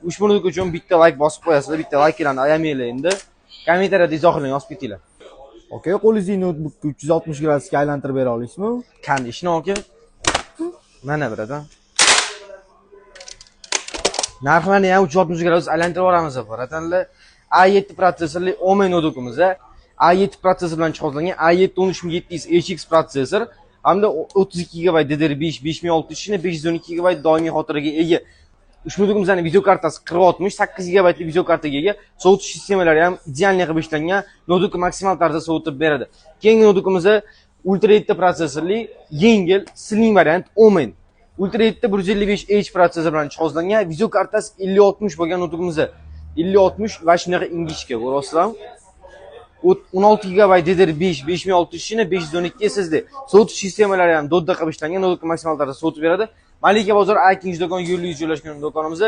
Ushbu nutq uchun bitta like bosib qo'yasizlar, bitta likelarni ayamanglar endi. Kommentariyada izohlarni yozib ketinglar. Aka, qo'lingizni notebookni 360 gradusga aylantirib bera olasizmi? Qanday ishni aka? Mana birada. Narxlarni ham 360 gradus aylantirib yuboramiz aparatanlar. A7 prosessorli Omen notebookimiz, A7 prosessor bilan jihozlangan A7 13700HX prosessor hamda 32 GB DDR5 5600 shina 512 GB doimiy xotiraga ega. Ushbu notebookimizning video kartasi 4060 8 GB lik video kartaga ega. Sovutish sistemalari ham ideal qilib ishlangan. Notebook maksimal tarzda sovutib beradi. Keyingi notebookimiz Ultra 7 prosessorli yengil slim variant Omen. Ultra 7 155H prosessor bilan jihozlangan, video kartasi 5060 bo'lgan notebookimiz. 5060 va shunaqa ingichka, ko'rasizlarmi? 16 GB DDR5 5600 shina 512 SSD. Sovutish sistemalari ham dodda qilib ishlangan, notebook maksimal tarzda sovutib beradi. Malika bozor A2 do'kon yo'lida joylashgan do'konimiz